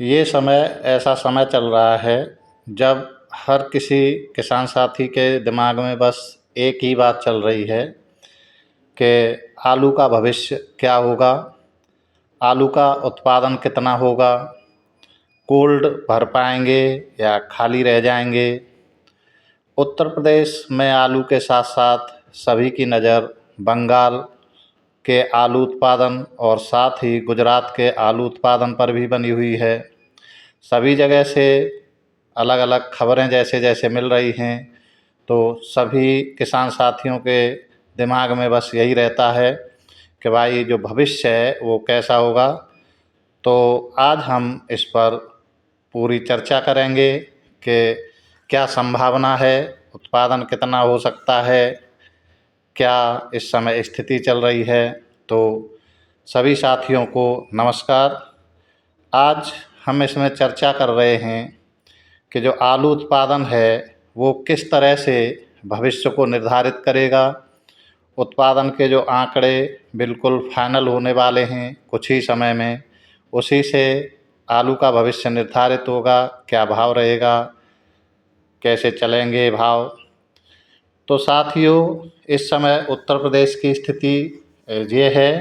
ये समय ऐसा समय चल रहा है जब हर किसी किसान साथी के दिमाग में बस एक ही बात चल रही है कि आलू का भविष्य क्या होगा, आलू का उत्पादन कितना होगा, कोल्ड भर पाएंगे या खाली रह जाएंगे। उत्तर प्रदेश में आलू के साथ साथ सभी की नज़र बंगाल के आलू उत्पादन और साथ ही गुजरात के आलू उत्पादन पर भी बनी हुई है। सभी जगह से अलग अलग खबरें जैसे जैसे मिल रही हैं, तो सभी किसान साथियों के दिमाग में बस यही रहता है कि भाई जो भविष्य है वो कैसा होगा। तो आज हम इस पर पूरी चर्चा करेंगे कि क्या संभावना है, उत्पादन कितना हो सकता है, क्या इस समय स्थिति चल रही है। तो सभी साथियों को नमस्कार। आज हम इसमें चर्चा कर रहे हैं कि जो आलू उत्पादन है वो किस तरह से भविष्य को निर्धारित करेगा। उत्पादन के जो आंकड़े बिल्कुल फाइनल होने वाले हैं कुछ ही समय में, उसी से आलू का भविष्य निर्धारित होगा, क्या भाव रहेगा, कैसे चलेंगे भाव। तो साथियों, इस समय उत्तर प्रदेश की स्थिति ये है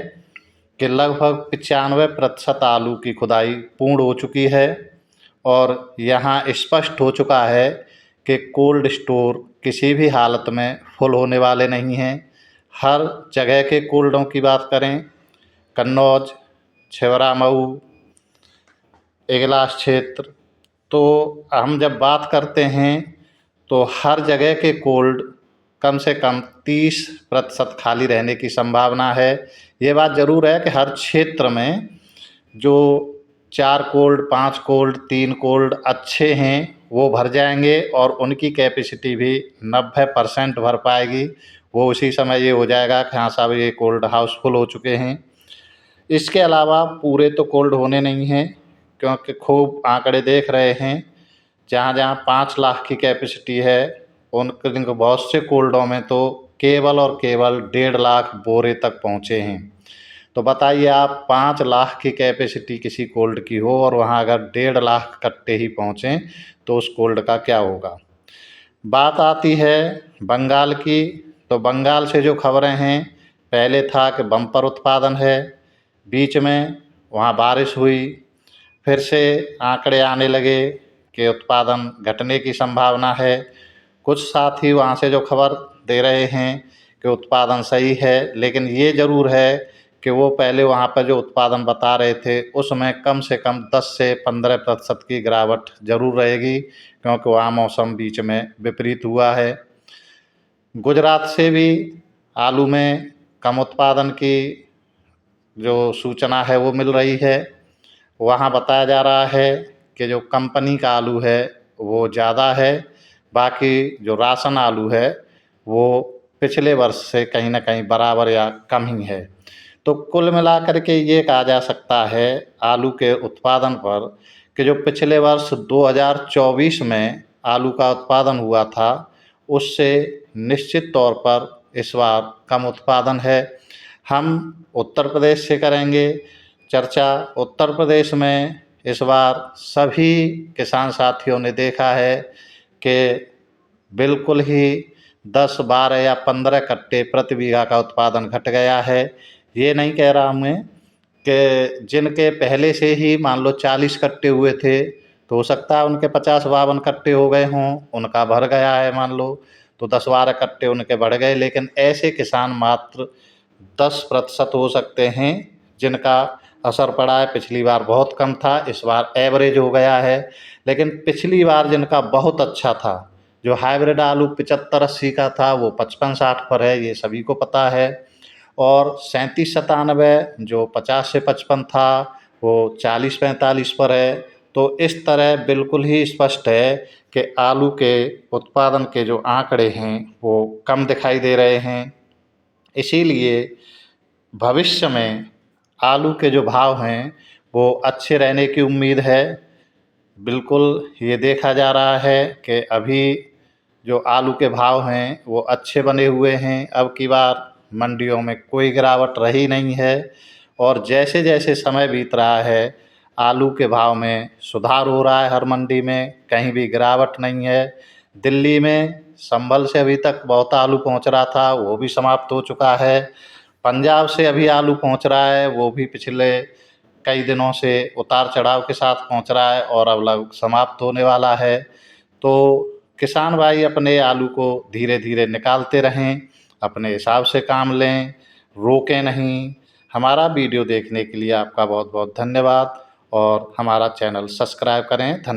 कि लगभग 95% आलू की खुदाई पूर्ण हो चुकी है और यहाँ स्पष्ट हो चुका है कि कोल्ड स्टोर किसी भी हालत में फुल होने वाले नहीं हैं। हर जगह के कोल्डों की बात करें, कन्नौज, छिबरामऊ, इगलास क्षेत्र, तो हम जब बात करते हैं तो हर जगह के कोल्ड कम से कम 30% खाली रहने की संभावना है। ये बात ज़रूर है कि हर क्षेत्र में जो 4 कोल्ड, 5 कोल्ड, 3 कोल्ड अच्छे हैं वो भर जाएंगे और उनकी कैपेसिटी भी 90% भर पाएगी। वो उसी समय ये हो जाएगा कि हाँ साहब ये कोल्ड हाउस फुल हो चुके हैं। इसके अलावा पूरे तो कोल्ड होने नहीं हैं, क्योंकि खूब आंकड़े देख रहे हैं। जहाँ जहाँ 5 लाख की कैपेसिटी है उन बहुत से कोल्डों में तो केवल और केवल 1.5 लाख बोरे तक पहुँचे हैं। तो बताइए आप, 5 लाख की कैपेसिटी किसी कोल्ड की हो और वहाँ अगर 1.5 लाख कट्टे ही पहुँचें तो उस कोल्ड का क्या होगा। बात आती है बंगाल की, तो बंगाल से जो खबरें हैं, पहले था कि बम्पर उत्पादन है, बीच में वहाँ बारिश हुई, फिर से आंकड़े आने लगे कि उत्पादन घटने की संभावना है। कुछ साथी वहाँ से जो खबर दे रहे हैं कि उत्पादन सही है, लेकिन ये ज़रूर है कि वो पहले वहाँ पर जो उत्पादन बता रहे थे उसमें कम से कम 10 से 15% की गिरावट ज़रूर रहेगी, क्योंकि वहाँ मौसम बीच में विपरीत हुआ है। गुजरात से भी आलू में कम उत्पादन की जो सूचना है वो मिल रही है। वहाँ बताया जा रहा है कि जो कंपनी का आलू है वो ज़्यादा है, बाकी जो राशन आलू है वो पिछले वर्ष से कहीं ना कहीं बराबर या कम ही है। तो कुल मिलाकर के ये कहा जा सकता है आलू के उत्पादन पर कि जो पिछले वर्ष 2024 में आलू का उत्पादन हुआ था उससे निश्चित तौर पर इस बार कम उत्पादन है। हम उत्तर प्रदेश से करेंगे चर्चा। उत्तर प्रदेश में इस बार सभी किसान साथियों ने देखा है कि बिल्कुल ही 10, 12 या 15 कट्टे प्रति बीघा का उत्पादन घट गया है। ये नहीं कह रहा मैं कि जिनके पहले से ही मान लो 40 कट्टे हुए थे तो हो सकता है उनके 50-52 कट्टे हो गए हों, उनका भर गया है मान लो, तो 10-12 कट्टे उनके बढ़ गए। लेकिन ऐसे किसान मात्र 10% हो सकते हैं जिनका असर पड़ा है। पिछली बार बहुत कम था, इस बार एवरेज हो गया है। लेकिन पिछली बार जिनका बहुत अच्छा था, जो हाइब्रिड आलू 75-80 का था, वो 55-60 पर है, ये सभी को पता है। और 37-97 जो 50 से 55 था वो 40-45 पर है। तो इस तरह बिल्कुल ही स्पष्ट है कि आलू के उत्पादन के जो आंकड़े हैं वो कम दिखाई दे रहे हैं। इसीलिए भविष्य में आलू के जो भाव हैं वो अच्छे रहने की उम्मीद है। बिल्कुल ये देखा जा रहा है कि अभी जो आलू के भाव हैं वो अच्छे बने हुए हैं। अब की बार मंडियों में कोई गिरावट रही नहीं है और जैसे जैसे समय बीत रहा है आलू के भाव में सुधार हो रहा है, हर मंडी में कहीं भी गिरावट नहीं है। दिल्ली में संभल से अभी तक बहुत आलू पहुंच रहा था, वो भी समाप्त हो चुका है। पंजाब से अभी आलू पहुंच रहा है, वो भी पिछले कई दिनों से उतार चढ़ाव के साथ पहुंच रहा है और अब लगभग समाप्त होने वाला है। तो किसान भाई अपने आलू को धीरे धीरे निकालते रहें, अपने हिसाब से काम लें, रोकें नहीं। हमारा वीडियो देखने के लिए आपका बहुत बहुत धन्यवाद और हमारा चैनल सब्सक्राइब करें। धन्यवाद।